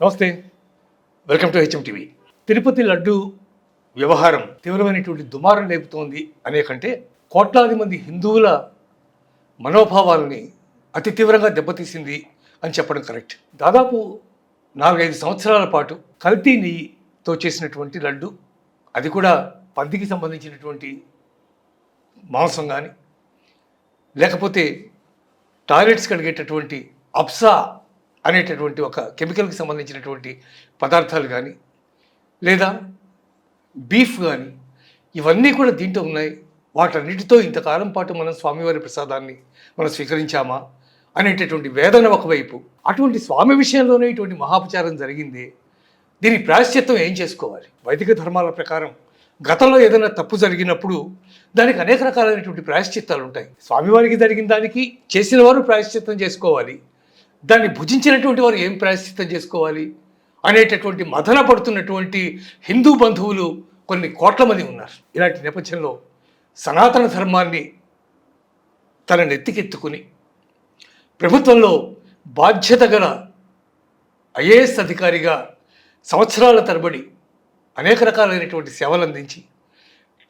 నమస్తే, welcome to HM TV. Tirupati laddu వ్యవహారం తీవ్రమైనటువంటి దుమారం లేపుతోంది అనే కంటే కోట్లాది మంది హిందువుల మనోభావాలని అతి తీవ్రంగా దెబ్బతీసింది అని చెప్పడం కరెక్ట్. దాదాపు 4-5 సంవత్సరాల పాటు కల్తీ నెయ్యితో చేసినటువంటి లడ్డు, అది కూడా పందికి సంబంధించినటువంటి మాంసం కానీ, లేకపోతే టాయిలెట్స్ కడిగేటటువంటి అప్సా అనేటటువంటి ఒక కెమికల్కి సంబంధించినటువంటి పదార్థాలు కానీ, లేదా బీఫ్ కానీ, ఇవన్నీ కూడా దీంట్లో ఉన్నాయి. వాటన్నిటితో ఇంతకాలం పాటు మనం స్వామివారి ప్రసాదాన్ని మనం స్వీకరించామా అనేటటువంటి వేదన ఒకవైపు, అటువంటి స్వామి విషయంలోనే ఇటువంటి మహాపచారం జరిగింది. దీని ప్రాయశ్చిత్తం ఏం చేసుకోవాలి? వైదిక ధర్మాల ప్రకారం గతంలో ఏదైనా తప్పు జరిగినప్పుడు దానికి అనేక రకాలైనటువంటి ప్రాయశ్చిత్తాలు ఉంటాయి. స్వామివారికి జరిగిన దానికి చేసిన వారు ప్రాయశ్చిత్తం చేసుకోవాలి, దాన్ని భుజించినటువంటి వారు ఏం ప్రాయశ్చిత్తం చేసుకోవాలి అనేటటువంటి మదన పడుతున్నటువంటి హిందూ బంధువులు కొన్ని కోట్ల మంది ఉన్నారు. ఇలాంటి నేపథ్యంలో సనాతన ధర్మాన్ని తన నెత్తికెత్తుకుని ప్రభుత్వంలో బాధ్యత గల ఐఏఎస్ అధికారిగా సంవత్సరాల తరబడి అనేక రకాలైనటువంటి సేవలు అందించి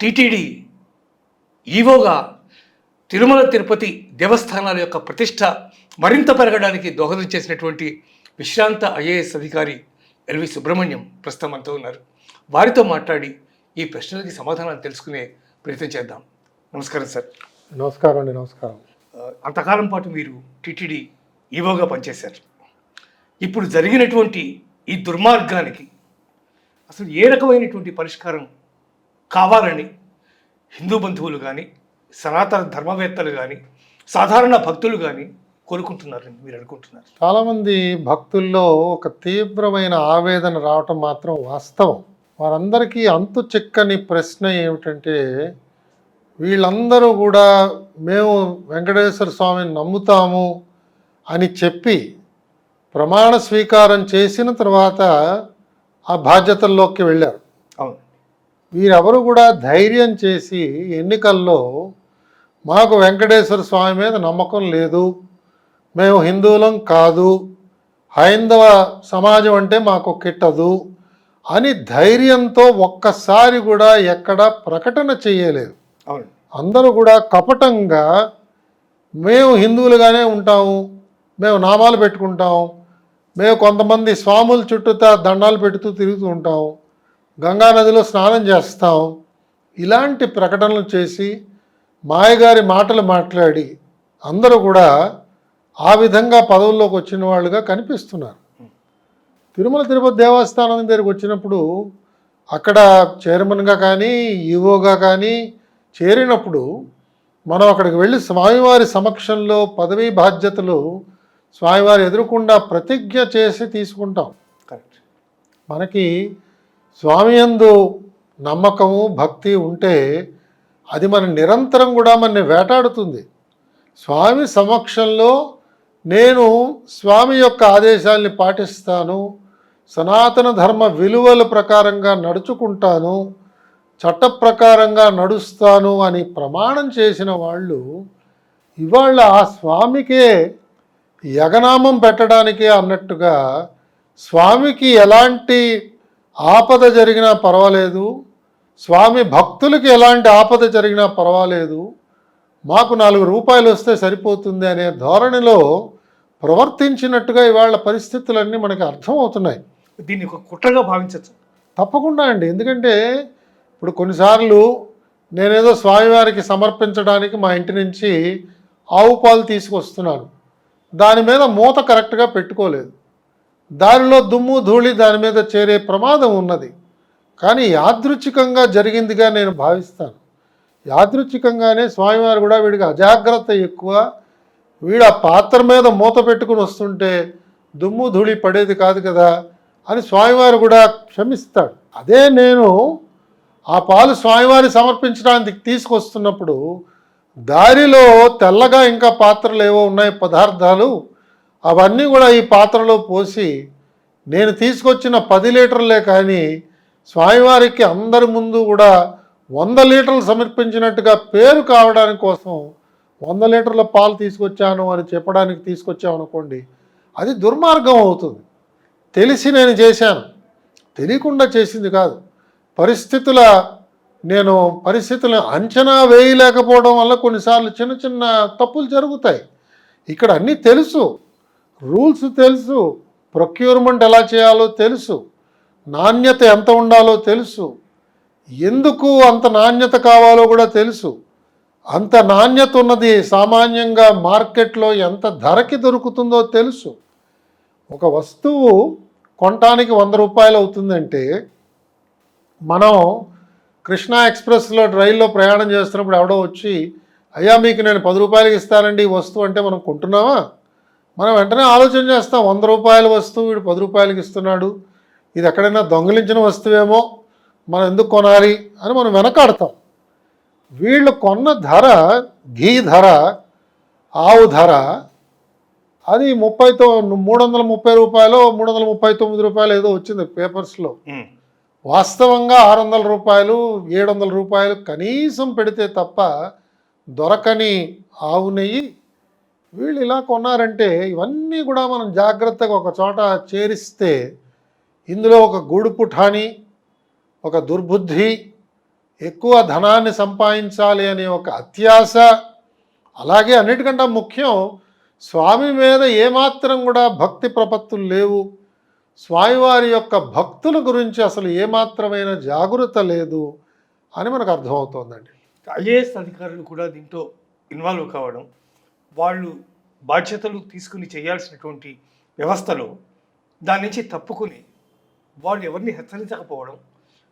టీటీడీ ఈవోగా తిరుమల తిరుపతి దేవస్థానాల యొక్క ప్రతిష్ట మరింత పెరగడానికి దోహదం చేసినటువంటి విశ్రాంత ఐఏఎస్ అధికారి ఎల్వి సుబ్రహ్మణ్యం ప్రస్తుతం అంటూ ఉన్నారు. వారితో మాట్లాడి ఈ ప్రశ్నలకి సమాధానాలు తెలుసుకునే ప్రయత్నం చేద్దాం. నమస్కారం సార్. నమస్కారం అండి. నమస్కారం. అంతకాలం పాటు మీరు టీటీడీ ఈవోగా పనిచేశారు. ఇప్పుడు జరిగినటువంటి ఈ దుర్మార్గానికి అసలు ఏ రకమైనటువంటి పరిష్కారం కావాలని హిందూ బంధువులు కానీ, సనాతన ధర్మవేత్తలు కానీ, సాధారణ భక్తులు కానీ కోరుకుంటున్నారని మీరు అనుకుంటున్నారు? చాలామంది భక్తుల్లో ఒక తీవ్రమైన ఆవేదన రావటం మాత్రం వాస్తవం. వారందరికీ అంతు చిక్కని ప్రశ్న ఏమిటంటే, వీళ్ళందరూ కూడా మేము వెంకటేశ్వర స్వామిని నమ్ముతాము అని చెప్పి ప్రమాణ స్వీకారం చేసిన తర్వాత ఆ బాధ్యతల్లోకి వెళ్ళారు. అవును. వీరెవరు కూడా ధైర్యం చేసి ఎన్నికల్లో మాకు వెంకటేశ్వర స్వామి మీద నమ్మకం లేదు, మేము హిందువులం కాదు, హైందవ సమాజం అంటే మాకు కిట్టదు అని ధైర్యంతో ఒక్కసారి కూడా ఎక్కడ ప్రకటన చేయలేదు. అవును. అందరూ కూడా కపటంగా మేము హిందువులుగానే ఉంటాము, మేము నామాలు పెట్టుకుంటాం, మేము కొంతమంది స్వాముల చుట్టూతా దండాలు పెడుతూ తిరుగుతూ ఉంటాం, గంగానదిలో స్నానం చేస్తాం, ఇలాంటి ప్రకటనలు చేసి మాయగారి మాటలు మాట్లాడి అందరూ కూడా ఆ విధంగా పదవుల్లోకి వచ్చిన వాళ్ళుగా కనిపిస్తున్నారు. తిరుమల తిరుపతి దేవస్థానం దగ్గరికి వచ్చినప్పుడు అక్కడ చైర్మన్గా కానీ ఈవోగా కానీ చేరినప్పుడు మనం అక్కడికి వెళ్ళి స్వామివారి సమక్షంలో పదవీ బాధ్యతలు స్వామివారి ఎదురుకుండా ప్రతిజ్ఞ చేసి తీసుకుంటాం. కరెక్ట్. మనకి స్వామి యందు నమ్మకము భక్తి ఉంటే అది మన నిరంతరం కూడా మనని వేటాడుతుంది. స్వామి సమక్షంలో నేను స్వామి యొక్క ఆదేశాల్ని పాటిస్తాను, సనాతన ధర్మ విలువల ప్రకారంగా నడుచుకుంటాను, చట్ట ప్రకారంగా నడుస్తాను అని ప్రమాణం చేసిన వాళ్ళు ఇవాళ ఆ స్వామికే యగనామం పెట్టడానికే అన్నట్టుగా స్వామికి ఎలాంటి ఆపద జరిగినా పర్వాలేదు, స్వామి భక్తులకి ఎలాంటి ఆపద జరిగినా పర్వాలేదు, మాకు 4 రూపాయలు వస్తే సరిపోతుంది అనే ధోరణిలో ప్రవర్తించినట్టుగా ఇవాళ పరిస్థితులన్నీ మనకి అర్థమవుతున్నాయి. దీన్ని ఒక కుట్రగా భావించవచ్చు. తప్పకుండా అండి. ఎందుకంటే ఇప్పుడు కొన్నిసార్లు నేనేదో స్వామివారికి సమర్పించడానికి మా ఇంటి నుంచి ఆవు పాలు తీసుకొస్తున్నాను, దాని మీద మూత కరెక్ట్గా పెట్టుకోలేదు, దానిలో దుమ్ము ధూళి దాని మీద చేరే ప్రమాదం ఉన్నది. కానీ యాదృచ్ఛికంగా జరిగిందిగా నేను భావిస్తాను. యాదృచ్ఛికంగానే స్వామివారు కూడా వీడికి అజాగ్రత్త ఎక్కువ, వీడు ఆ పాత్ర మీద మూత పెట్టుకుని వస్తుంటే దుమ్ము ధూళి పడేది కాదు కదా అని స్వామివారు కూడా క్షమిస్తాడు. అదే నేను ఆ పాలు స్వామివారి సమర్పించడానికి తీసుకొస్తున్నప్పుడు దారిలో తెల్లగా ఇంకా పాత్రలు ఏవో ఉన్నాయి పదార్థాలు, అవన్నీ కూడా ఈ పాత్రలో పోసి నేను తీసుకొచ్చిన 10 లీటర్లే కానీ స్వామివారికి అందరి ముందు కూడా 100 లీటర్లు సమర్పించినట్టుగా పేరు కావడానికి కోసం 100 లీటర్ల పాలు తీసుకొచ్చాను అని చెప్పడానికి తీసుకొచ్చామనుకోండి, అది దుర్మార్గం అవుతుంది. తెలిసి నేను చేశాను, తెలియకుండా చేసింది కాదు. పరిస్థితులను అంచనా వేయలేకపోవడం వల్ల కొన్నిసార్లు చిన్న చిన్న తప్పులు జరుగుతాయి. ఇక్కడ అన్నీ తెలుసు, రూల్స్ తెలుసు, ప్రొక్యూర్మెంట్ ఎలా చేయాలో తెలుసు, నాణ్యత ఎంత ఉండాలో తెలుసు, ఎందుకు అంత నాణ్యత కావాలో కూడా తెలుసు. అంత నాణ్యత ఉన్నది సామాన్యంగా మార్కెట్లో ఎంత ధరకి దొరుకుతుందో తెలుసు. ఒక వస్తువు కొనటానికి 100 రూపాయలు అవుతుందంటే మనం కృష్ణా ఎక్స్ప్రెస్లో రైల్లో ప్రయాణం చేస్తున్నప్పుడు ఎవడో వచ్చి, అయ్యా మీకు నేను 10 రూపాయలకి ఇస్తానండి ఈ వస్తువు అంటే మనం కొంటున్నామా? మనం వెంటనే ఆలోచన చేస్తాం, 100 రూపాయల వస్తువు వీడు 10 రూపాయలకి ఇస్తున్నాడు, ఇది ఎక్కడైనా దొంగిలించిన వస్తువేమో, మనం ఎందుకు కొనాలి అని మనం వెనకాడతాం. వీళ్ళు కొన్న ధర, ఘీ ధర, ఆవు ధర, అది 330 రూపాయలు 339 రూపాయలు ఏదో వచ్చింది పేపర్స్లో. వాస్తవంగా 600 రూపాయలు 700 రూపాయలు కనీసం పెడితే తప్ప దొరకని ఆవు నెయ్యి వీళ్ళు ఇలా కొన్నారంటే, ఇవన్నీ కూడా మనం జాగ్రత్తగా ఒక చోట చేరిస్తే ఇందులో ఒక గూడు పుఠాని, ఒక దుర్బుద్ధి, ఎక్కువ ధనాన్ని సంపాదించాలి అనే ఒక అత్యాశ, అలాగే అన్నిటికంటే ముఖ్యం స్వామి మీద ఏమాత్రం కూడా భక్తి ప్రపత్తులు లేవు, స్వామివారి యొక్క భక్తుల గురించి అసలు ఏమాత్రమైన జాగృత లేదు అని మనకు అర్థమవుతోందండి. ఐఏఎస్ అధికారులు కూడా దీంట్లో ఇన్వాల్వ్ కావడం, వాళ్ళు బాధ్యతలు తీసుకుని చేయాల్సినటువంటి వ్యవస్థలో దాని నుంచి తప్పుకుని వాళ్ళు ఎవరిని హెచ్చరించకపోవడం,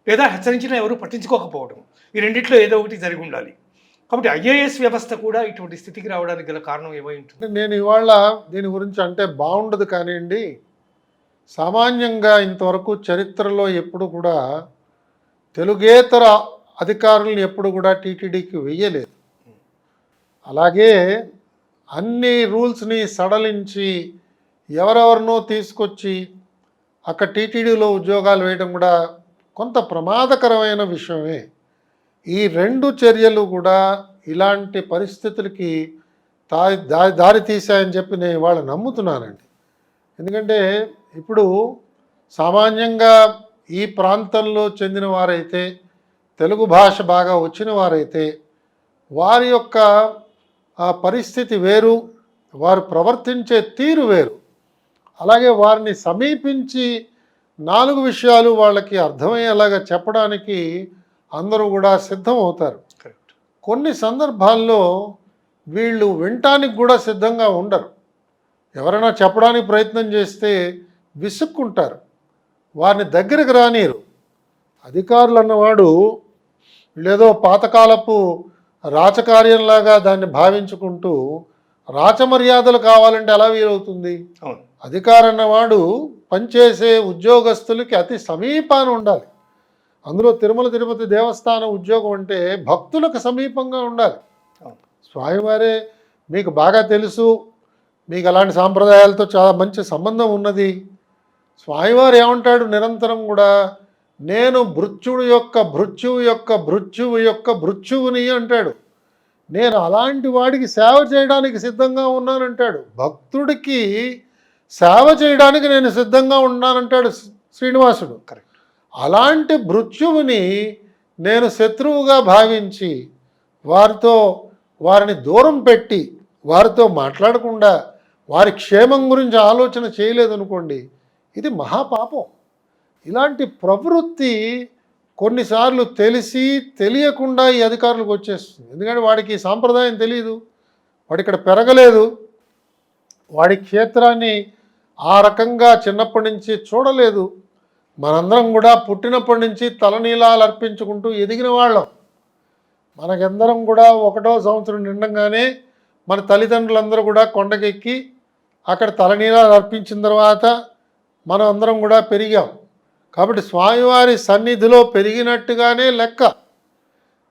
లేదా హెచ్చరించినా ఎవరు పట్టించుకోకపోవడం, ఈ రెండిట్లో ఏదో ఒకటి జరిగి ఉండాలి. కాబట్టి ఐఏఎస్ వ్యవస్థ కూడా ఇటువంటి స్థితికి రావడానికి గల కారణం ఏమై ఉంటుంది? నేను ఇవాళ దీని గురించి అంటే బాగుండదు కానివ్వండి, సామాన్యంగా ఇంతవరకు చరిత్రలో ఎప్పుడు కూడా తెలుగేతర అధికారులను ఎప్పుడు కూడా టీటీడీకి వెయ్యలేదు. అలాగే అన్ని రూల్స్ని సడలించి ఎవరెవరినో తీసుకొచ్చి అక్కడ టీటీడీలో ఉద్యోగాలు వేయడం కూడా కొంత ప్రమాదకరమైన విషయమే. ఈ 2 చర్యలు కూడా ఇలాంటి పరిస్థితులకి దారి తీశాయని చెప్పి నేను ఇవాళ నమ్ముతున్నానండి. ఎందుకంటే ఇప్పుడు సామాన్యంగా ఈ ప్రాంతంలో చెందిన వారైతే, తెలుగు భాష బాగా వచ్చిన వారైతే వారి యొక్క పరిస్థితి వేరు, వారు ప్రవర్తించే తీరు వేరు. అలాగే వారిని సమీపించి 4 విషయాలు వాళ్ళకి అర్థమయ్యేలాగా చెప్పడానికి అందరూ కూడా సిద్ధం అవుతారు. కొన్ని సందర్భాల్లో వీళ్ళు వినటానికి కూడా సిద్ధంగా ఉండరు. ఎవరైనా చెప్పడానికి ప్రయత్నం చేస్తే విసుక్కుంటారు, వారిని దగ్గరికి రానియరు. అధికారులు అన్నవాడు లేదో పాతకాలపు రాచకార్యంలాగా దాన్ని భావించుకుంటూ రాచమర్యాదలు కావాలంటే ఎలా వీలవుతుంది? అధికారం అన్నవాడు పనిచేసే ఉద్యోగస్తులకి అతి సమీపాన ఉండాలి. అందులో తిరుమల తిరుపతి దేవస్థానం ఉద్యోగం అంటే భక్తులకు సమీపంగా ఉండాలి. స్వామివారే మీకు బాగా తెలుసు, మీకు అలాంటి సాంప్రదాయాలతో చాలా మంచి సంబంధం ఉన్నది. స్వామివారు ఏమంటాడు నిరంతరం కూడా, నేను భృత్యువు యొక్క భృత్యువుని అంటాడు. నేను అలాంటి వాడికి సేవ చేయడానికి సిద్ధంగా ఉన్నానంటాడు. భక్తుడికి సేవ చేయడానికి నేను సిద్ధంగా ఉన్నానంటాడు శ్రీనివాసుడు. కరెక్ట్. అలాంటి భృత్యువుని నేను శత్రువుగా భావించి వారిని దూరం పెట్టి వారితో మాట్లాడకుండా వారి క్షేమం గురించి ఆలోచన చేయలేదనుకోండి, ఇది మహాపాపం. ఇలాంటి ప్రవృత్తి కొన్నిసార్లు తెలిసి తెలియకుండా ఈ అధికారులకు వచ్చేస్తుంది. ఎందుకంటే వాడికి సాంప్రదాయం తెలియదు, వాడు ఇక్కడ పెరగలేదు, వాడి క్షేత్రాన్ని ఆ రకంగా చిన్నప్పటి నుంచి చూడలేదు. మనందరం కూడా పుట్టినప్పటి నుంచి తలనీలాలు అర్పించుకుంటూ ఎదిగిన వాళ్ళం. మనకందరం కూడా 1వ సంవత్సరం నిండంగానే మన తల్లిదండ్రులందరూ కూడా కొండకెక్కి అక్కడ తలనీలాలు అర్పించిన తర్వాత మనం అందరం కూడా పెరిగాం. కాబట్టి స్వామివారి సన్నిధిలో పెరిగినట్టుగానే లెక్క.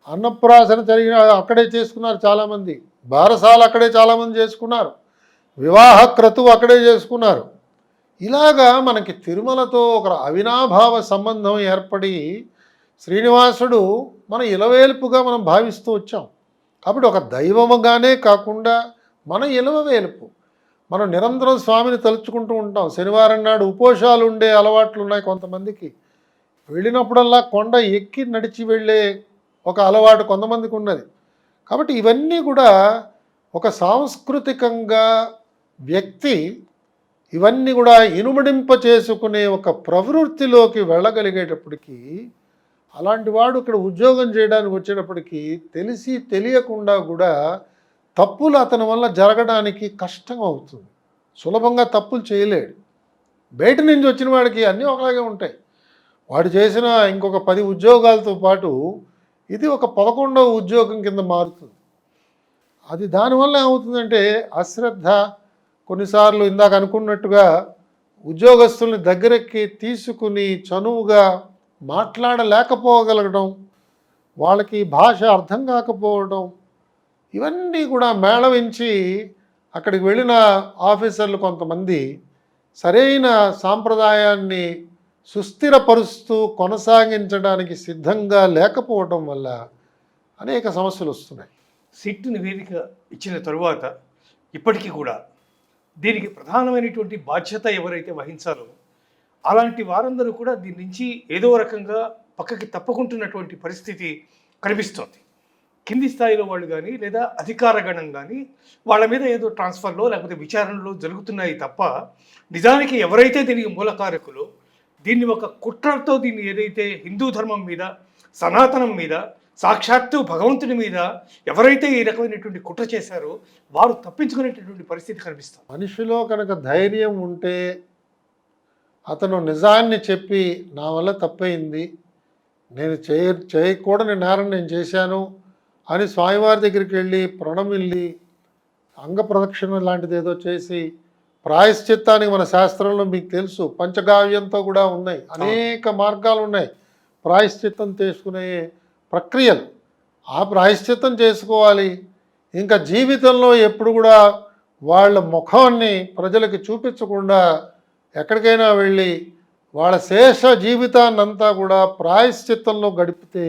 అన్నప్రాసన జరిగిన అక్కడే చేసుకున్నారు చాలామంది, బారసాలు అక్కడే చాలామంది చేసుకున్నారు, వివాహ క్రతువు అక్కడే చేసుకున్నారు. ఇలాగా మనకి తిరుమలతో ఒక అవినాభావ సంబంధం ఏర్పడి శ్రీనివాసుడు మన ఇలవేల్పుగా మనం భావిస్తూ వచ్చాం. కాబట్టి ఒక దైవముగానే కాకుండా మన ఇలవేల్పు. మనం నిరంతరం స్వామిని తలుచుకుంటూ ఉంటాం. శనివారం నాడు ఉపోషాలు ఉండే అలవాట్లు ఉన్నాయి కొంతమందికి. వెళ్ళినప్పుడల్లా కొండ ఎక్కి నడిచి వెళ్ళే ఒక అలవాటు కొంతమందికి ఉన్నది. కాబట్టి ఇవన్నీ కూడా ఒక సాంస్కృతికంగా వ్యక్తి ఇవన్నీ కూడా ఇనుమడింప చేసుకునే ఒక ప్రవృత్తిలోకి వెళ్ళగలిగేటప్పటికీ, అలాంటి వాడు ఇక్కడ ఉద్యోగం చేయడానికి వచ్చేటప్పటికి తెలిసి తెలియకుండా కూడా తప్పులు అతని వల్ల జరగడానికి కష్టం అవుతుంది. సులభంగా తప్పులు చేయలేడు. బయట నుంచి వచ్చిన వాడికి అన్నీ ఒకలాగే ఉంటాయి. వాడు చేసిన ఇంకొక 10 ఉద్యోగాలతో పాటు ఇది ఒక 11వ ఉద్యోగం కింద మారుతుంది. అది దానివల్ల ఏమవుతుందంటే అశ్రద్ధ, కొన్నిసార్లు ఇందాక అనుకున్నట్టుగా ఉద్యోగస్తుల్ని దగ్గరికి తీసుకుని చనువుగా మాట్లాడలేకపోగలగడం, వాళ్ళకి భాష అర్థం కాకపోవడం, ఇవన్నీ కూడా మేళవించి అక్కడికి వెళ్ళిన ఆఫీసర్లు కొంతమంది సరైన సాంప్రదాయాన్ని సుస్థిరపరుస్తూ కొనసాగించడానికి సిద్ధంగా లేకపోవడం వల్ల అనేక సమస్యలు వస్తున్నాయి. సిట్ నివేదిక ఇచ్చిన తరువాత ఇప్పటికీ కూడా దీనికి ప్రధానమైనటువంటి బాధ్యత ఎవరైతే వహించాలో అలాంటి వారందరూ కూడా దీని నుంచి ఏదో రకంగా పక్కకి తప్పుకుంటున్నటువంటి పరిస్థితి కనిపిస్తోంది. కింది స్థాయిలో వాళ్ళు కానీ లేదా అధికార గణం కానీ వాళ్ళ మీద ఏదో ట్రాన్స్ఫర్లో లేకపోతే విచారణలో జరుగుతున్నాయి తప్ప నిజానికి ఎవరైతే దీనికి మూలకారకులో దీన్ని ఒక కుట్రతో దీన్ని ఏదైతే హిందూ ధర్మం మీద సనాతనం మీద సాక్షాత్తు భగవంతుని మీద ఎవరైతే ఈ రకమైనటువంటి కుట్ర చేశారో వారు తప్పించుకునేటటువంటి పరిస్థితి కనిపిస్తుంది. మనిషిలో కనుక ధైర్యం ఉంటే అతను నిజాన్ని చెప్పి నా వల్ల తప్పయింది, నేను చేయకూడని నేరం నేను చేశాను అని స్వామివారి దగ్గరికి వెళ్ళి ప్రణమిల్లి అంగ ప్రదక్షిణ లాంటిది ఏదో చేసి ప్రాయశ్చిత్తానికి మన శాస్త్రంలో మీకు తెలుసు పంచగావ్యంతో కూడా ఉన్నాయి, అనేక మార్గాలు ఉన్నాయి ప్రాయశ్చిత్తం చేసుకునే ప్రక్రియలు. ఆ ప్రాయశ్చిత్తం చేసుకోవాలి. ఇంకా జీవితంలో ఎప్పుడు కూడా వాళ్ళ ముఖాన్ని ప్రజలకి చూపించకుండా ఎక్కడికైనా వెళ్ళి వాళ్ళ శేష జీవితాన్నంతా కూడా ప్రాయశ్చిత్తంలో గడిపితే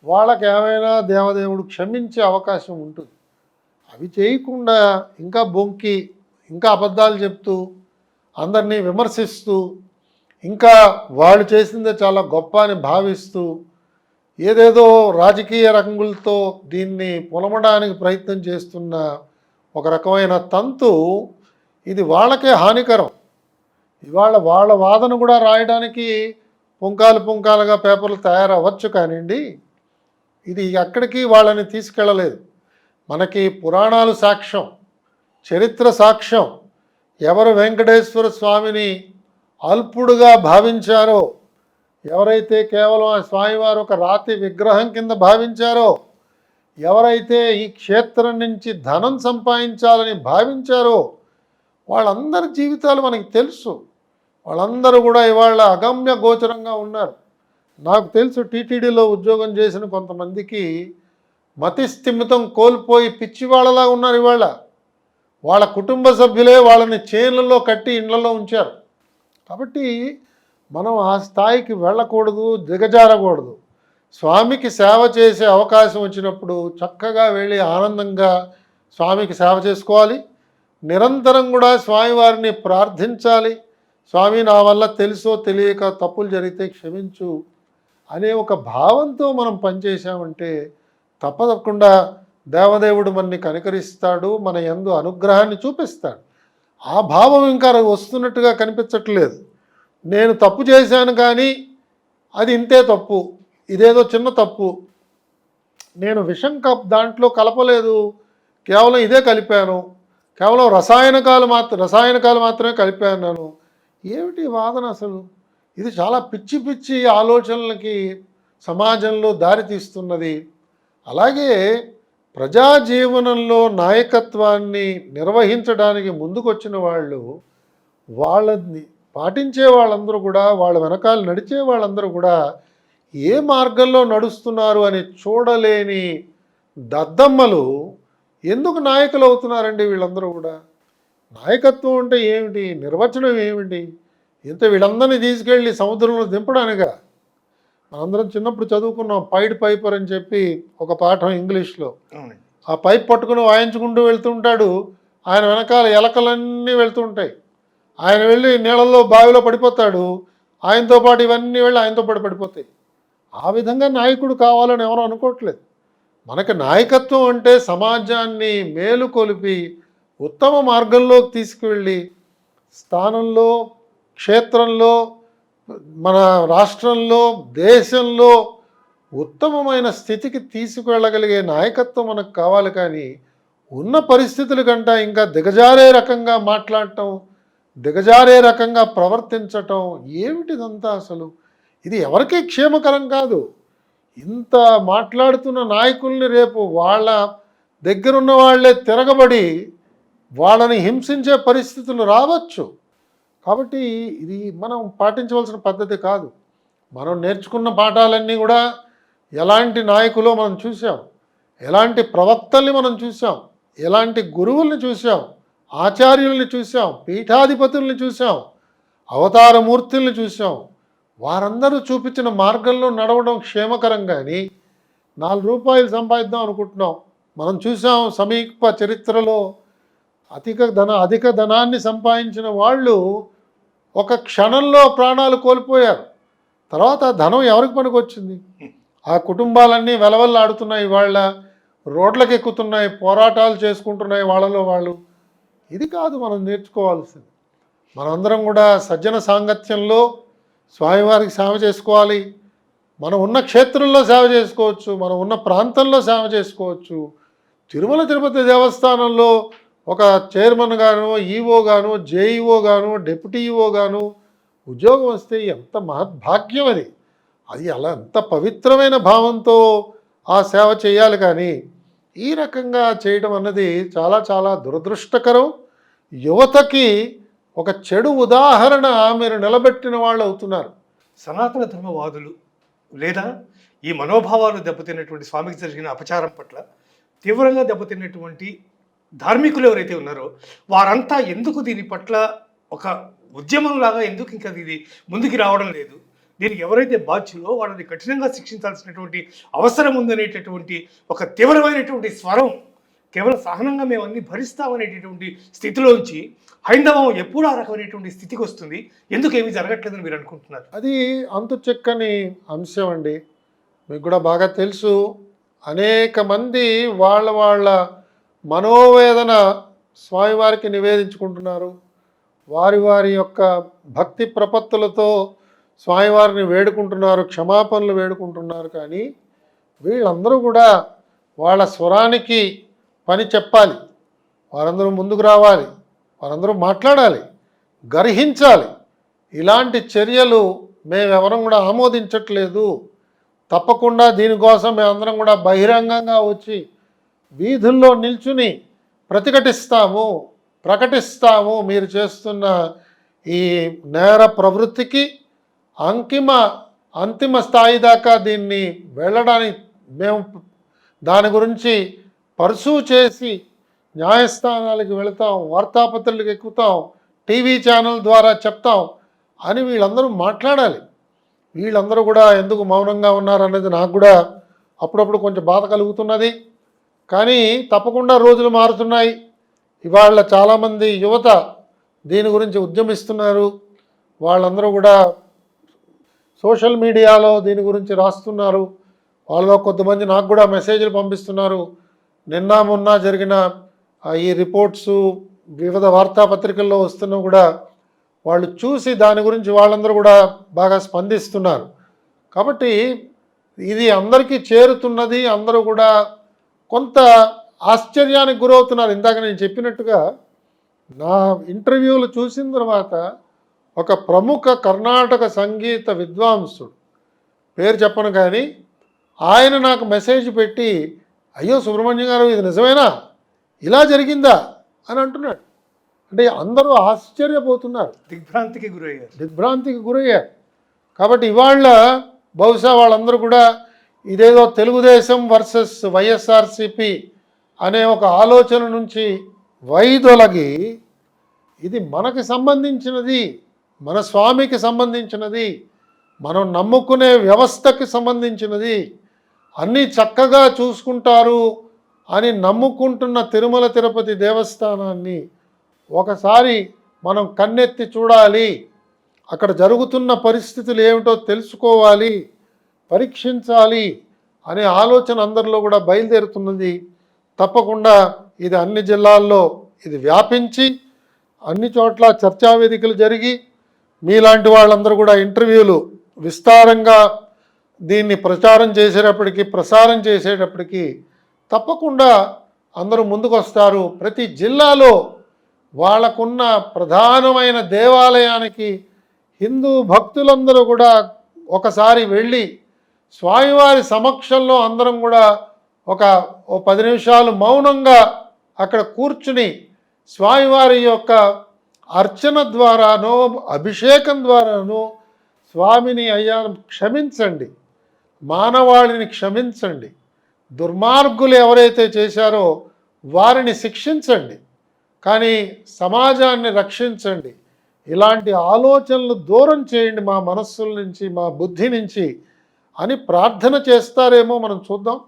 వాళ్ళకి ఏమైనా దేవదేవుడు క్షమించే అవకాశం ఉంటుంది. అవి చేయకుండా ఇంకా బొంకి ఇంకా అబద్ధాలు చెప్తూ అందరినీ విమర్శిస్తూ ఇంకా వాళ్ళు చేసిందే చాలా గొప్ప అని భావిస్తూ ఏదేదో రాజకీయ రంగులతో దీన్ని పొలమడానికి ప్రయత్నం చేస్తున్న ఒక రకమైన తంతు ఇది వాళ్ళకే హానికరం. ఇవాళ వాళ్ళ వాదన కూడా రాయడానికి పుంకాలుగా పేపర్లు తయారవ్వచ్చు కానివ్వండి, ఇది ఎక్కడికి వాళ్ళని తీసుకెళ్ళలేదు. మనకి పురాణాలు సాక్ష్యం, చరిత్ర సాక్ష్యం. ఎవరు వెంకటేశ్వర స్వామిని అల్పుడుగా భావించారో, ఎవరైతే కేవలం ఆ స్వామివారు ఒక రాతి విగ్రహం కింద భావించారో, ఎవరైతే ఈ క్షేత్రం నుంచి ధనం సంపాదించాలని భావించారో వాళ్ళందరి జీవితాలు మనకి తెలుసు. వాళ్ళందరూ కూడా ఇవాళ అగమ్య గోచరంగా ఉన్నారు. నాకు తెలుసు టీటీడీలో ఉద్యోగం చేసిన కొంతమందికి మతిస్థిమితం కోల్పోయి పిచ్చివాళ్ళలా ఉన్నారు. ఇవాళ వాళ్ళ కుటుంబ సభ్యులే వాళ్ళని చైన్లలో కట్టి ఇండ్లలో ఉంచారు. కాబట్టి మనం ఆ స్థాయికి వెళ్ళకూడదు, దిగజారకూడదు. స్వామికి సేవ చేసే అవకాశం వచ్చినప్పుడు చక్కగా వెళ్ళి ఆనందంగా స్వామికి సేవ చేసుకోవాలి. నిరంతరం కూడా స్వామివారిని ప్రార్థించాలి. స్వామి నా వల్ల తెలుసో తెలియక తప్పులు జరిగితే క్షమించు అనే ఒక భావంతో మనం పనిచేసామంటే తప్పకుండా దేవదేవుడు మనని కనికరిస్తాడు, మన యందు అనుగ్రహాన్ని చూపిస్తాడు. ఆ భావం ఇంకా వస్తున్నట్టుగా కనిపించట్లేదు. నేను తప్పు చేశాను కానీ అది ఇంతే తప్పు, ఇదేదో చిన్న తప్పు, నేను విషం దాంట్లో కలపలేదు, కేవలం ఇదే కలిపాను, కేవలం రసాయనకాలు మాత్రమే కలిపాను. ఏమిటి వాదన అసలు? ఇది చాలా పిచ్చి ఆలోచనలకి సమాజంలో దారితీస్తున్నది. అలాగే ప్రజాజీవనంలో నాయకత్వాన్ని నిర్వహించడానికి ముందుకొచ్చిన వాళ్ళు, వాళ్ళని పాటించే వాళ్ళందరూ కూడా, వాళ్ళ వెనకాల నడిచే వాళ్ళందరూ కూడా ఏ మార్గంలో నడుస్తున్నారు అని చూడలేని దద్దమ్మలు ఎందుకు నాయకులు అవుతున్నారండి? వీళ్ళందరూ కూడా నాయకత్వం అంటే ఏమిటి, నిర్వచనం ఏమిటి? ఇంత వీళ్ళందరినీ తీసుకెళ్ళి సముద్రంలో దింపడానిగా? మనందరం చిన్నప్పుడు చదువుకున్నాం పైడ్ పైపర్ అని చెప్పి ఒక పాఠం ఇంగ్లీష్లో. ఆ పైప్ పట్టుకుని వాయించుకుంటూ వెళ్తుంటాడు, ఆయన వెనకాల ఎలకలన్నీ వెళ్తుంటాయి. ఆయన వెళ్ళి నీళ్ళల్లో బావిలో పడిపోతాడు, ఆయనతో పాటు ఇవన్నీ వెళ్ళి ఆయనతో పాటు పడిపోతాయి. ఆ విధంగా నాయకుడు కావాలని ఎవరు అనుకోవట్లేదు. మనకి నాయకత్వం అంటే సమాజాన్ని మేలుకొలిపి ఉత్తమ మార్గంలోకి తీసుకువెళ్ళి స్థానంలో, క్షేత్రంలో, మన రాష్ట్రంలో, దేశంలో ఉత్తమమైన స్థితికి తీసుకువెళ్ళగలిగే నాయకత్వం మనకు కావాలి. కానీ ఉన్న పరిస్థితుల కంటే ఇంకా దిగజారే రకంగా మాట్లాడటం, దిగజారే రకంగా ప్రవర్తించటం ఏమిటిదంతా అసలు? ఇది ఎవరికీ క్షేమకరం కాదు. ఇంత మాట్లాడుతున్న నాయకుల్ని రేపు వాళ్ళ దగ్గరున్న వాళ్ళే తిరగబడి వాళ్ళని హింసించే పరిస్థితులు రావచ్చు. కాబట్టి ఇది మనం పాటించవలసిన పద్ధతి కాదు. మనం నేర్చుకున్న పాఠాలన్నీ కూడా ఎలాంటి నాయకులో మనం చూసాం, ఎలాంటి ప్రవక్తల్ని మనం చూసాం, ఎలాంటి గురువుల్ని చూసాం, ఆచార్యుల్ని చూసాం, పీఠాధిపతుల్ని చూసాం, అవతారమూర్తుల్ని చూసాం. వారందరూ చూపించిన మార్గంలో నడవడం క్షేమకరం. కానీ 4 రూపాయలు సంపాదిద్దాం అనుకుంటున్నాం. మనం చూసాం సమీప చరిత్రలో అధిక ధనాన్ని సంపాదించిన వాళ్ళు ఒక క్షణంలో ప్రాణాలు కోల్పోయారు. తర్వాత ఆ ధనం ఎవరికి పనికొచ్చింది? ఆ కుటుంబాలన్నీ వెలవల్లాడుతున్నాయి, వాళ్ళ రోడ్లకు ఎక్కుతున్నాయి, పోరాటాలు చేసుకుంటున్నాయి వాళ్ళలో వాళ్ళు. ఇది కాదు మనం నేర్చుకోవాల్సింది. మనందరం కూడా సజ్జన సాంగత్యంలో స్వామివారికి సేవ చేసుకోవాలి. మనం ఉన్న క్షేత్రంలో సేవ చేసుకోవచ్చు, మనం ఉన్న ప్రాంతంలో సేవ చేసుకోవచ్చు. తిరుమల తిరుపతి దేవస్థానంలో ఒక చైర్మన్ గాను, ఈఓ గాను, జేఈఓ గాను, డిప్యూటీ ఈఓ గాను ఉద్యోగం వస్తే ఎంత మహద్భాగ్యం అది. అది అలా ఎంత పవిత్రమైన భావంతో ఆ సేవ చేయాలి. కానీ ఈ రకంగా చేయడం అన్నది చాలా చాలా దురదృష్టకరం. యువతకి ఒక చెడు ఉదాహరణ మీరు నిలబెట్టిన వాళ్ళు అవుతున్నారు. సనాతన ధర్మవాదులు లేదా ఈ మనోభావాలు దెబ్బతిన్నటువంటి స్వామికి జరిగిన అపచారం పట్ల తీవ్రంగా దెబ్బతిన్నటువంటి ధార్మికులు ఎవరైతే ఉన్నారో వారంతా ఎందుకు దీని పట్ల ఒక ఉద్యమంలాగా ఎందుకు ఇంకా ఇది ముందుకు రావడం లేదు? దీనికి ఎవరైతే బాధ్యులో వాళ్ళని కఠినంగా శిక్షించాల్సినటువంటి అవసరం ఉందనేటటువంటి ఒక తీవ్రమైనటువంటి స్వరం, కేవలం సహనంగా మేము అన్ని భరిస్తామనేటటువంటి స్థితిలోంచి హైందవం ఎప్పుడు ఆ రకమైనటువంటి స్థితికి వస్తుంది? ఎందుకు ఏమీ జరగట్లేదని మీరు అనుకుంటున్నారు? అది అంతు చెక్కని అంశం అండి. మీకు కూడా బాగా తెలుసు, అనేక మంది వాళ్ళ మనోవేదన స్వామివారికి నివేదించుకుంటున్నారు. వారి యొక్క భక్తి ప్రపత్తులతో స్వామివారిని వేడుకుంటున్నారు, క్షమాపణలు వేడుకుంటున్నారు. కానీ వీళ్ళందరూ కూడా వాళ్ళ స్వరానికి పని చెప్పాలి. వారందరూ ముందుకు రావాలి, వారందరూ మాట్లాడాలి, గర్హించాలి. ఇలాంటి చర్యలు మేమెవరం కూడా ఆమోదించట్లేదు. తప్పకుండా దీనికోసం మేమందరం కూడా బహిరంగంగా వచ్చి వీధుల్లో నిల్చుని ప్రకటిస్తాము. మీరు చేస్తున్న ఈ నేర ప్రవృత్తికి అంతిమ స్థాయి దాకా దీన్ని వెళ్ళడానికి మేము దాని గురించి పర్సూ చేసి న్యాయస్థానాలకు వెళతాం, వార్తాపత్రికలకు ఎక్కుతాం, టీవీ ఛానల్ ద్వారా చెప్తాం అని వీళ్ళందరూ మాట్లాడాలి. వీళ్ళందరూ కూడా ఎందుకు మౌనంగా ఉన్నారనేది నాకు కూడా అప్పుడప్పుడు కొంచెం బాధ కలుగుతున్నది. కానీ తప్పకుండా రోజులు మారుతున్నాయి. ఇవాళ చాలామంది యువత దీని గురించి ఉద్యమిస్తున్నారు. వాళ్ళందరూ కూడా సోషల్ మీడియాలో దీని గురించి రాస్తున్నారు. వాళ్ళలో కొంతమంది నాకు కూడా మెసేజ్లు పంపిస్తున్నారు. నిన్న మొన్న జరిగిన ఈ రిపోర్ట్సు వివిధ వార్తాపత్రికల్లో వస్తున్నా కూడా వాళ్ళు చూసి దాని గురించి వాళ్ళందరూ కూడా బాగా స్పందిస్తున్నారు. కాబట్టి ఇది అందరికీ చేరుతున్నది. అందరూ కూడా కొంత ఆశ్చర్యానికి గురవుతున్నారు. ఇందాక నేను చెప్పినట్టుగా నా ఇంటర్వ్యూలు చూసిన తర్వాత ఒక ప్రముఖ కర్ణాటక సంగీత విద్వాంసుడు, పేరు చెప్పను కానీ, ఆయన నాకు మెసేజ్ పెట్టి, అయ్యో సుబ్రహ్మణ్యం గారు ఇది నిజమేనా, ఇలా జరిగిందా అని అంటున్నాడు. అంటే అందరూ ఆశ్చర్యపోతున్నారు, దిగ్భ్రాంతికి గురయ్యారు. కాబట్టి ఇవాళ బహుశా వాళ్ళందరూ కూడా ఇదేదో తెలుగుదేశం వర్సెస్ వైఎస్ఆర్సిపి అనే ఒక ఆలోచన నుంచి వైదొలగి ఇది మనకి సంబంధించినది, మన స్వామికి సంబంధించినది, మనం నమ్ముకునే వ్యవస్థకి సంబంధించినది, అన్నీ చక్కగా చూసుకుంటారు అని నమ్ముకుంటున్న తిరుమల తిరుపతి దేవస్థానాన్ని ఒకసారి మనం కన్నెత్తి చూడాలి, అక్కడ జరుగుతున్న పరిస్థితులు ఏమిటో తెలుసుకోవాలి, పరీక్షించాలి అనే ఆలోచన అందరిలో కూడా బయలుదేరుతున్నది. తప్పకుండా ఇది అన్ని జిల్లాల్లో ఇది వ్యాపించి అన్ని చోట్ల చర్చా వేదికలు జరిగి మీలాంటి వాళ్ళందరూ కూడా ఇంటర్వ్యూలు విస్తారంగా దీన్ని ప్రసారం చేసేటప్పటికి తప్పకుండా అందరూ ముందుకు వస్తారు. ప్రతి జిల్లాలో వాళ్ళకున్న ప్రధానమైన దేవాలయానికి హిందూ భక్తులందరూ కూడా ఒకసారి వెళ్ళి స్వామివారి సమక్షంలో అందరం కూడా ఓ 10 నిమిషాలు మౌనంగా అక్కడ కూర్చుని స్వామివారి యొక్క అర్చన ద్వారానో అభిషేకం ద్వారానో స్వామిని అయ్యా క్షమించండి, మానవాళిని క్షమించండి, దుర్మార్గులు ఎవరైతే చేశారో వారిని శిక్షించండి, కానీ సమాజాన్ని రక్షించండి, ఇలాంటి ఆలోచనలు దూరం చేయండి మా మనస్సుల నుంచి, మా బుద్ధి నుంచి అని ప్రార్థన చేస్తారేమో మనం చూద్దాం.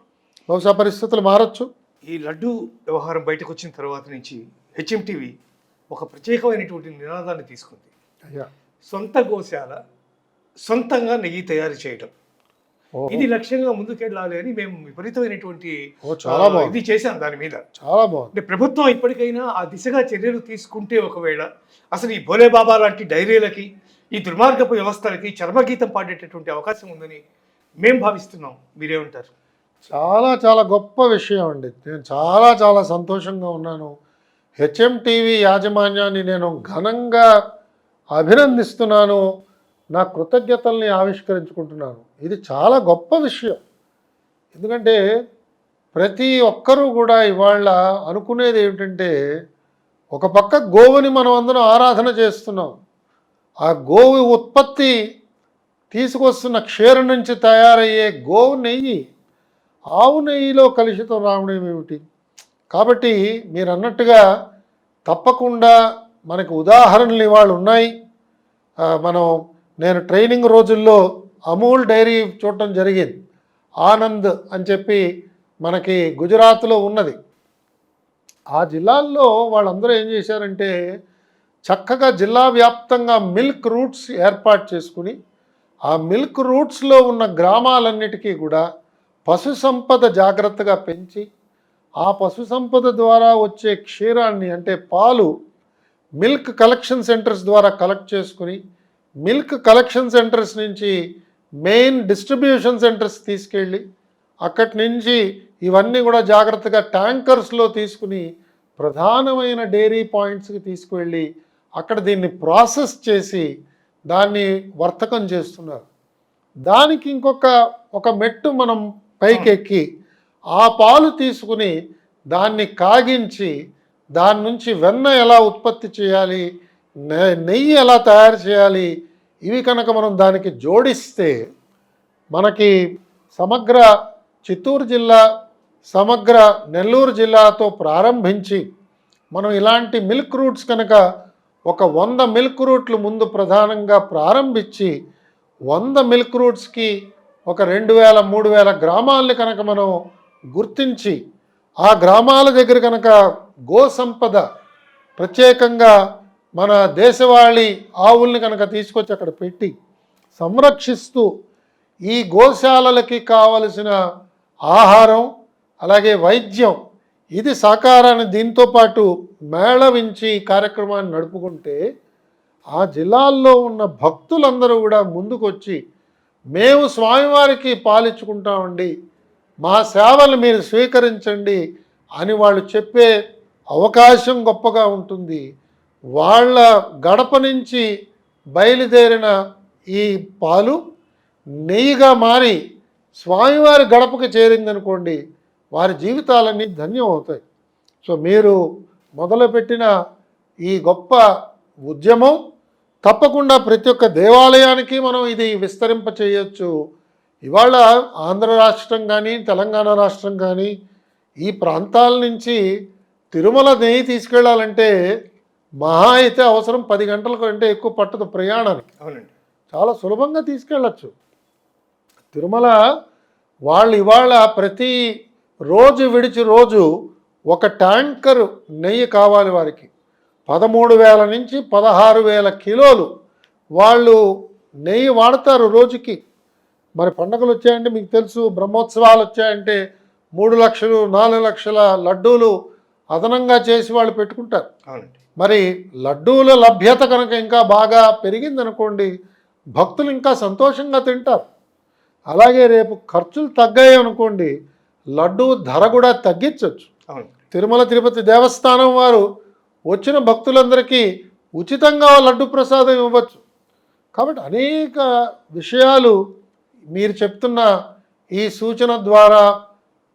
బహుశా పరిస్థితులు మారచ్చు. ఈ లడ్డు వ్యవహారం బయటకు వచ్చిన తర్వాత నుంచి హెచ్ఎంటీవీ ఒక ప్రత్యేకమైనటువంటి నినాదాన్ని తీసుకుంది. అయ్యా, సొంత గోశాల, సొంతంగా నెయ్యి తయారు చేయటం, ఇది లక్ష్యంగా ముందుకెళ్ళాలి అని మేము విపరీతమైనటువంటి చాలా బాగుంది. ఇది చేశాం. దాని మీద చాలా బాగుంది. అంటే ప్రభుత్వం ఇప్పటికైనా ఆ దిశగా చర్యలు తీసుకుంటే ఒకవేళ అసలు ఈ భోలేబాబా లాంటి డైరీలకి, ఈ దుర్మార్గపు వ్యవస్థలకి చర్మగీతం పాడేటటువంటి అవకాశం ఉందని మేము భావిస్తున్నాం. మీరేమంటారు? చాలా చాలా గొప్ప విషయం అండి. నేను చాలా చాలా సంతోషంగా ఉన్నాను. హెచ్ఎంటీవీ యాజమాన్యాన్ని నేను ఘనంగా అభినందిస్తున్నాను, నా కృతజ్ఞతల్ని ఆవిష్కరించుకుంటున్నాను. ఇది చాలా గొప్ప విషయం. ఎందుకంటే ప్రతి ఒక్కరూ కూడా ఇవాళ అనుకునేది ఏమిటంటే, ఒక పక్క గోవుని మనం అందరం ఆరాధన చేస్తున్నాం, ఆ గోవు ఉత్పత్తి తీసుకొస్తున్న క్షీరం నుంచి తయారయ్యే గోవు నెయ్యి, ఆవు నెయ్యిలో కలుషితం రావడం ఏమిటి? కాబట్టి మీరు అన్నట్టుగా తప్పకుండా మనకు ఉదాహరణలు ఇవాళ ఉన్నాయి. నేను ట్రైనింగ్ రోజుల్లో అమూల్ డైరీ చూడటం జరిగింది. ఆనంద్ అని చెప్పి మనకి గుజరాత్లో ఉన్నది. ఆ జిల్లాల్లో వాళ్ళందరూ ఏం చేశారంటే చక్కగా జిల్లా వ్యాప్తంగా మిల్క్ రూట్స్ ఏర్పాటు చేసుకుని ఆ మిల్క్ రూట్స్లో ఉన్న గ్రామాలన్నిటికీ కూడా పశు సంపద జాగ్రత్తగా పెంచి ఆ పశు సంపద ద్వారా వచ్చే క్షీరాన్ని అంటే పాలు మిల్క్ కలెక్షన్ సెంటర్స్ ద్వారా కలెక్ట్ చేసుకుని మిల్క్ కలెక్షన్ సెంటర్స్ నుంచి మెయిన్ డిస్ట్రిబ్యూషన్ సెంటర్స్ తీసుకెళ్ళి అక్కడి నుంచి ఇవన్నీ కూడా జాగ్రత్తగా ట్యాంకర్స్లో తీసుకుని ప్రధానమైన డైరీ పాయింట్స్కి తీసుకువెళ్ళి అక్కడ దీన్ని ప్రాసెస్ చేసి దాన్ని వర్తకం చేస్తున్నారు. దానికి ఒక మెట్టు మనం పైకెక్కి ఆ పాలు తీసుకుని దాన్ని కాగించి దాని నుంచి వెన్న ఎలా ఉత్పత్తి చేయాలి, నెయ్యి ఎలా తయారు చేయాలి, ఇవి కనుక మనం దానికి జోడిస్తే మనకి సమగ్ర చిత్తూరు జిల్లా, సమగ్ర నెల్లూరు జిల్లాతో ప్రారంభించి మనం ఇలాంటి మిల్క్ రూట్స్ కనుక ఒక 100 మిల్క్ రూట్లు ముందు ప్రధానంగా ప్రారంభించి 100 మిల్క్ రూట్స్కి ఒక 2000-3000 గ్రామాలని కనుక మనం గుర్తించి ఆ గ్రామాల దగ్గర కనుక గో సంపద ప్రత్యేకంగా మన దేశవాళీ ఆవుల్ని కనుక తీసుకొచ్చి అక్కడ పెట్టి సంరక్షిస్తూ ఈ గోశాలలకి కావలసిన ఆహారం అలాగే వైద్యం ఇది సహకారాన్ని దీంతో పాటు మేళవించి కార్యక్రమాన్ని నడుపుకుంటే ఆ జిల్లాల్లో ఉన్న భక్తులందరూ కూడా ముందుకొచ్చి మేము స్వామివారికి పాలించుకుంటామండి, మా సేవలు మీరు స్వీకరించండి అని వాళ్ళు చెప్పే అవకాశం గొప్పగా ఉంటుంది. వాళ్ళ గడప నుంచి బయలుదేరిన ఈ పాలు నెయ్యిగా మారి స్వామివారి గడపకు చేరిందనుకోండి, వారి జీవితాలన్నీ ధన్యం అవుతాయి. సో మీరు మొదలుపెట్టిన ఈ గొప్ప ఉద్యమం తప్పకుండా ప్రతి ఒక్క దేవాలయానికి మనం ఇది విస్తరింప చేయొచ్చు. ఇవాళ ఆంధ్ర రాష్ట్రం కానీ తెలంగాణ రాష్ట్రం కానీ ఈ ప్రాంతాల నుంచి తిరుమల నెయ్యి తీసుకెళ్ళాలంటే మహా అయితే అవసరం 10 గంటల కంటే ఎక్కువ పట్టదు ప్రయాణానికి. అవునండి, చాలా సులభంగా తీసుకెళ్ళచ్చు. తిరుమల వాళ్ళు ఇవాళ ప్రతి రోజు విడిచి రోజు ఒక ట్యాంకర్ నెయ్యి కావాలి వారికి. 13,000 నుంచి 16,000 కిలోలు వాళ్ళు నెయ్యి వాడతారు రోజుకి. మరి పండుగలు వచ్చాయంటే మీకు తెలుసు, బ్రహ్మోత్సవాలు వచ్చాయంటే 3 లక్షలు 4 లక్షల లడ్డూలు అదనంగా చేసి వాళ్ళు పెట్టుకుంటారు. అవునండి. మరి లడ్డూల లభ్యత కనుక ఇంకా బాగా పెరిగిందనుకోండి, భక్తులు ఇంకా సంతోషంగా తింటారు. అలాగే రేపు ఖర్చులు తగ్గాయి అనుకోండి, లడ్డూ ధర కూడా తగ్గించవచ్చు. అవును. తిరుమల తిరుపతి దేవస్థానం వారు వచ్చిన భక్తులందరికీ ఉచితంగా లడ్డు ప్రసాదం ఇవ్వచ్చు. కాబట్టి అనేక విషయాలు మీరు చెప్తున్న ఈ సూచన ద్వారా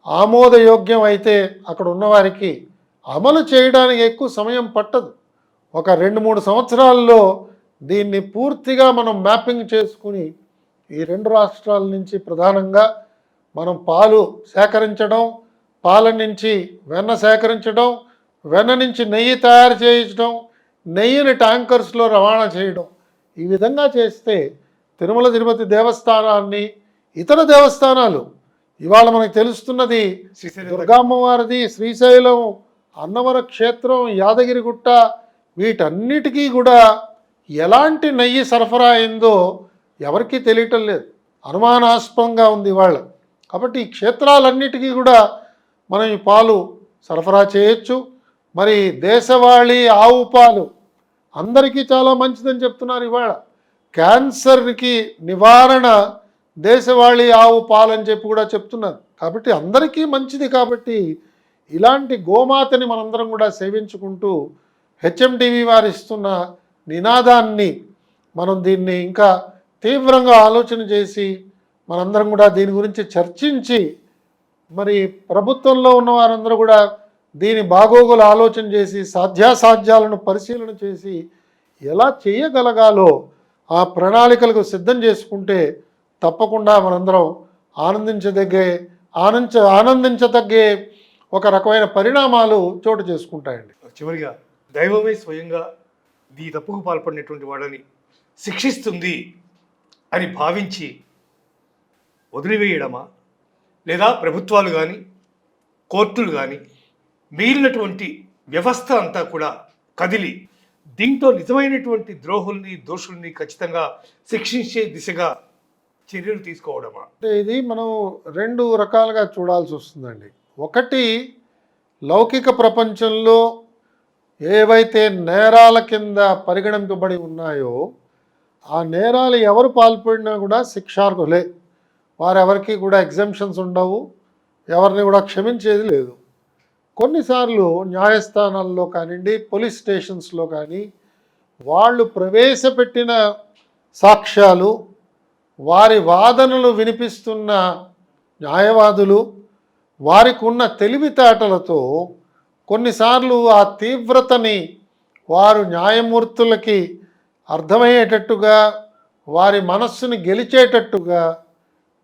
ఆమోదయోగ్యం అయితే అక్కడ ఉన్నవారికి అమలు చేయడానికి ఎక్కువ సమయం పట్టదు. ఒక 2-3 సంవత్సరాల్లో దీన్ని పూర్తిగా మనం మ్యాపింగ్ చేసుకుని ఈ 2 రాష్ట్రాల నుంచి ప్రధానంగా మనం పాలు సేకరించడం, పాల నుంచి వెన్న సేకరించడం, వెన్న నుంచి నెయ్యి తయారు చేయించడం, నెయ్యిని ట్యాంకర్స్లో రవాణా చేయడం, ఈ విధంగా చేస్తే తిరుమల తిరుపతి దేవస్థానాన్ని ఇతర దేవస్థానాలు ఇవాళ మనకు తెలుస్తున్నది దుర్గామ్మవారిది, శ్రీశైలం, అన్నవర క్షేత్రం, యాదగిరిగుట్ట, వీటన్నిటికీ కూడా ఎలాంటి నెయ్యి సరఫరా అయిందో ఎవరికీ తెలియటం లేదు. అనుమానాస్పదంగా ఉంది ఇవాళ. కాబట్టి ఈ క్షేత్రాలన్నిటికీ కూడా మనం ఈ పాలు సరఫరా చేయొచ్చు. మరి దేశవాళీ ఆవు పాలు అందరికీ చాలా మంచిదని చెప్తున్నారు. ఇవాళ క్యాన్సర్కి నివారణ దేశవాళీ ఆవు పాలని చెప్పి కూడా చెప్తున్నారు. కాబట్టి అందరికీ మంచిది. కాబట్టి ఇలాంటి గోమాతని మనందరం కూడా సేవించుకుంటూ హెచ్ఎంటీవీ వారు ఇస్తున్న నినాదాన్ని మనం దీన్ని ఇంకా తీవ్రంగా ఆలోచన చేసి మనందరం కూడా దీని గురించి చర్చించి, మరి ప్రభుత్వంలో ఉన్న వారందరూ కూడా దీని బాగోగులు ఆలోచన చేసి సాధ్యాసాధ్యాలను పరిశీలన చేసి ఎలా చేయగలగాలో ఆ ప్రణాళికలకు సిద్ధం చేసుకుంటే తప్పకుండా మనందరం ఆనందించదగ్గే ఒక రకమైన పరిణామాలు చోటు చేసుకుంటాయండి. చివరిగా దైవమే స్వయంగా ఈ తప్పుకు పాల్పడినటువంటి వాళ్ళని శిక్షిస్తుంది అని భావించి వదిలివేయడమా, లేదా ప్రభుత్వాలు కానీ కోర్టులు కానీ మిగిలినటువంటి వ్యవస్థ అంతా కూడా కదిలి దీంతో నిజమైనటువంటి ద్రోహుల్ని దోషుల్ని ఖచ్చితంగా శిక్షించే దిశగా చర్యలు తీసుకోవడమా? అంటే ఇది మనం 2 రకాలుగా చూడాల్సి వస్తుందండి. ఒకటి, లౌకిక ప్రపంచంలో ఏవైతే నేరాల కింద పరిగణింపబడి ఉన్నాయో ఆ నేరాలు ఎవరు పాల్పడినా కూడా శిక్షార్హులే. వారెవరికి కూడా ఎగ్జంప్షన్స్ ఉండవు, ఎవరిని కూడా క్షమించేది లేదు. కొన్నిసార్లు న్యాయస్థానాల్లో కానివ్వండి, పోలీస్ స్టేషన్స్లో కానీ వాళ్ళు ప్రవేశపెట్టిన సాక్ష్యాలు, వారి వాదనలు వినిపిస్తున్న న్యాయవాదులు వారికి ఉన్న తెలివితేటలతో కొన్నిసార్లు ఆ తీవ్రతని వారు న్యాయమూర్తులకి అర్థమయ్యేటట్టుగా, వారి మనస్సుని గెలిచేటట్టుగా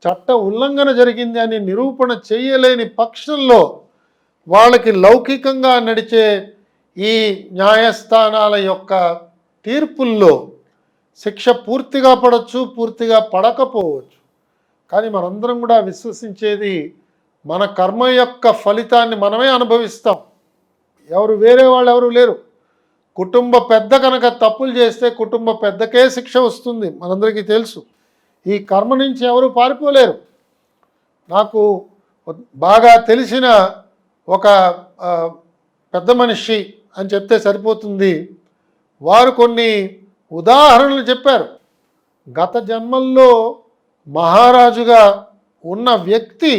చట్ట ఉల్లంఘన జరిగింది అని నిరూపణ చేయలేని పక్షంలో వాళ్ళకి లౌకికంగా నడిచే ఈ న్యాయస్థానాల యొక్క తీర్పుల్లో శిక్ష పూర్తిగా పడవచ్చు, పూర్తిగా పడకపోవచ్చు. కానీ మనందరం కూడా విశ్వసించేది మన కర్మ యొక్క ఫలితాన్ని మనమే అనుభవిస్తాం. వేరే వాళ్ళు ఎవరు లేరు. కుటుంబ పెద్ద కనుక తప్పులు చేస్తే కుటుంబ పెద్దకే శిక్ష వస్తుంది, మనందరికీ తెలుసు. ఈ కర్మ నుంచి ఎవరు పారిపోలేరు. నాకు బాగా తెలిసిన ఒక పెద్ద మనిషి అని చెప్తే సరిపోతుంది. వారు కొన్ని ఉదాహరణలు చెప్పారు. గత జన్మల్లో మహారాజుగా ఉన్న వ్యక్తి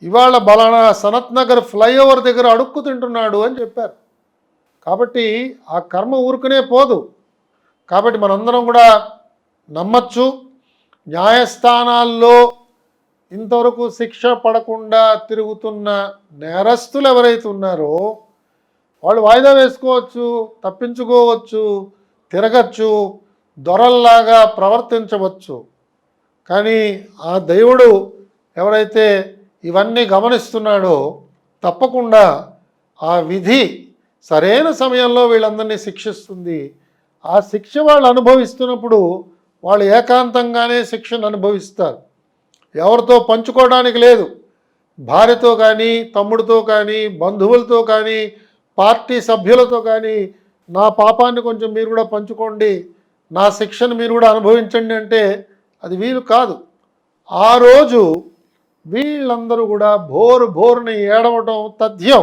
ఇవాళ బలానా సనత్ నగర్ ఫ్లైఓవర్ దగ్గర అడుక్కు తింటున్నాడు అని చెప్పారు. కాబట్టి ఆ కర్మ ఊరుకునే పోదు. కాబట్టి మనందరం కూడా నమ్మచ్చు. న్యాయస్థానాల్లో ఇంతవరకు శిక్ష పడకుండా తిరుగుతున్న నేరస్తులు ఎవరైతే ఉన్నారో వాళ్ళు వాయిదా వేసుకోవచ్చు, తప్పించుకోవచ్చు, తిరగచ్చు, దొరల్లాగా ప్రవర్తించవచ్చు. కానీ ఆ దేవుడు ఎవరైతే ఇవన్నీ గమనిస్తున్నాడో తప్పకుండా ఆ విధి సరైన సమయంలో వీళ్ళందరినీ శిక్షిస్తుంది. ఆ శిక్ష వాళ్ళు అనుభవిస్తున్నప్పుడు వాళ్ళు ఏకాంతంగానే శిక్షను అనుభవిస్తారు. ఎవరితో పంచుకోవడానికి లేదు. భార్యతో కానీ, తమ్ముడితో కానీ, బంధువులతో కానీ, పార్టీ సభ్యులతో కానీ నా పాపాన్ని కొంచెం మీరు కూడా పంచుకోండి, నా శిక్షను మీరు కూడా అనుభవించండి అంటే అది వీలు కాదు. ఆ రోజు వీళ్ళందరూ కూడా భోరుని ఏడవటం తథ్యం.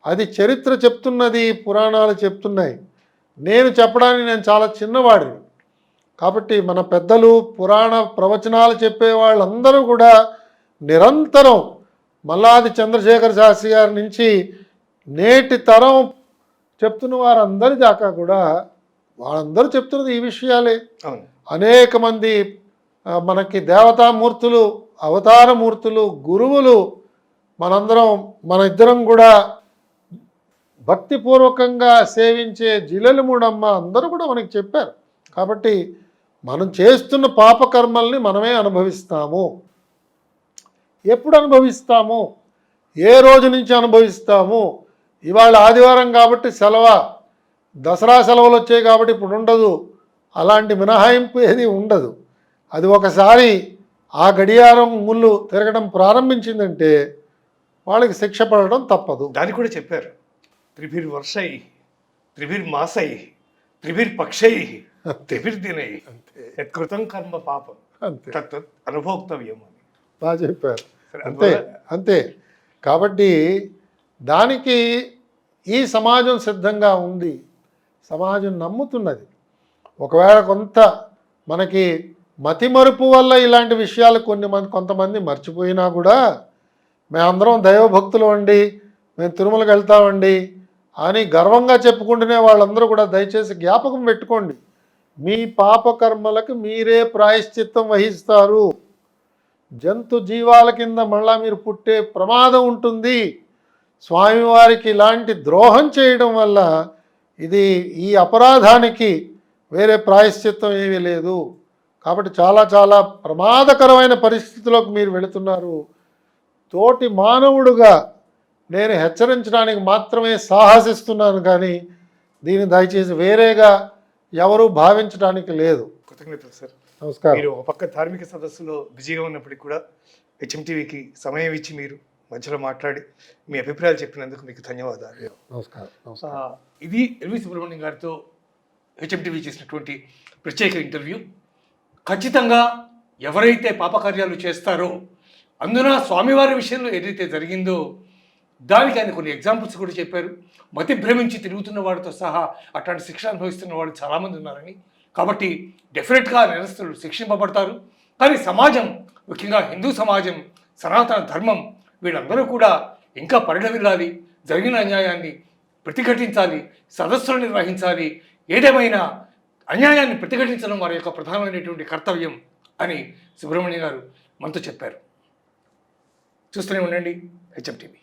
అది చరిత్ర చెప్తున్నది, పురాణాలు చెప్తున్నాయి. నేను చెప్పడానికి నేను చాలా చిన్నవాడిని. కాబట్టి మన పెద్దలు పురాణ ప్రవచనాలు చెప్పే వాళ్ళందరూ కూడా నిరంతరం మల్లాది చంద్రశేఖర శాస్త్రి గారి నుంచి నేటి తరం చెప్తున్న వారందరి దాకా కూడా వాళ్ళందరూ చెప్తున్నది ఈ విషయాలే. అవును. అనేక మంది మనకి దేవతామూర్తులు, అవతారమూర్తులు, గురువులు మన ఇద్దరం కూడా భక్తిపూర్వకంగా సేవించే జిల్లెలమూడమ్మ అందరూ కూడా మనకి చెప్పారు. కాబట్టి మనం చేస్తున్న పాపకర్మల్ని మనమే అనుభవిస్తాము. ఎప్పుడు అనుభవిస్తాము? ఏ రోజు నుంచి అనుభవిస్తాము? ఇవాళ ఆదివారం కాబట్టి సెలవు, దసరా సెలవులు వచ్చాయి కాబట్టి ఇప్పుడు ఉండదు. అలాంటి మినహాయింపు ఏది ఉండదు. అది ఒకసారి ఆ గడియారం ముళ్ళు తిరగడం ప్రారంభించిందంటే వాళ్ళకి శిక్ష పడడం తప్పదు. దానికి కూడా చెప్పారు, త్రిభిర్ వర్షై, త్రిభిర్ మాసై, త్రిభిర్ పక్షై, త్రిభిర్ దినై, యత్కృతం కర్మ పాపం తత్ అనుభోక్తవ్యం అని బాగా చెప్పారు. అంతే. కాబట్టి దానికి ఈ సమాజం సిద్ధంగా ఉంది, సమాజం నమ్ముతున్నది. ఒకవేళ కొంత మనకి మతిమరుపు వల్ల ఇలాంటి విషయాలు కొంతమంది మర్చిపోయినా కూడా మేమందరం దైవభక్తులు అండి, మేము తిరుమలకి వెళ్తామండి అని గర్వంగా చెప్పుకుంటునే వాళ్ళందరూ కూడా దయచేసి జ్ఞాపకం పెట్టుకోండి, మీ పాపకర్మలకు మీరే ప్రాయశ్చిత్తం వహిస్తారు. జంతు జీవాల కింద మళ్ళా మీరు పుట్టే ప్రమాదం ఉంటుంది. స్వామివారికి ఇలాంటి ద్రోహం చేయడం వల్ల ఈ అపరాధానికి వేరే ప్రాయశ్చిత్తం ఏమీ లేదు. కాబట్టి చాలా చాలా ప్రమాదకరమైన పరిస్థితిలోకి మీరు వెళుతున్నారు. తోటి మానవుడుగా నేను హెచ్చరించడానికి మాత్రమే సాహసిస్తున్నాను, కానీ దీన్ని దయచేసి వేరేగా ఎవరూ భావించడానికి లేదు. కృతజ్ఞతలు సార్. నమస్కారం. మీరు ఒక పక్క ధార్మిక సదస్సులో బిజీగా ఉన్నప్పటికీ కూడా హెచ్ఎంటీవీకి సమయం ఇచ్చి మీరు మధ్యలో మాట్లాడి మీ అభిప్రాయాలు చెప్పినందుకు మీకు ధన్యవాదాలు. నమస్కారం. ఇది ఎల్వి సుబ్రహ్మణ్యం గారితో హెచ్ఎంటీవీ చేసినటువంటి ప్రత్యేక ఇంటర్వ్యూ. ఖచ్చితంగా ఎవరైతే పాపకార్యాలు చేస్తారో, అందున స్వామివారి విషయంలో ఏదైతే జరిగిందో దానికి ఆయన కొన్ని ఎగ్జాంపుల్స్ కూడా చెప్పారు. మతి భ్రమించి తిరుగుతున్న వాడితో సహా అట్లాంటి శిక్ష అనుభవిస్తున్న వాళ్ళు చాలామంది ఉన్నారని. కాబట్టి డెఫినెట్గా నేరస్తులు శిక్షింపబడతారు. కానీ సమాజం, ముఖ్యంగా హిందూ సమాజం, సనాతన ధర్మం, వీళ్ళందరూ కూడా ఇంకా పరిణమిల్లాలి, జరిగిన అన్యాయాన్ని ప్రతిఘటించాలి, సదస్సులు నిర్వహించాలి. ఏదేమైనా అన్యాయాన్ని ప్రతిఘటించడం వారి యొక్క ప్రధానమైనటువంటి కర్తవ్యం అని సుబ్రహ్మణ్యం గారు మనతో చెప్పారు. చూస్తూనే ఉండండి హెచ్ఎం టీవీ.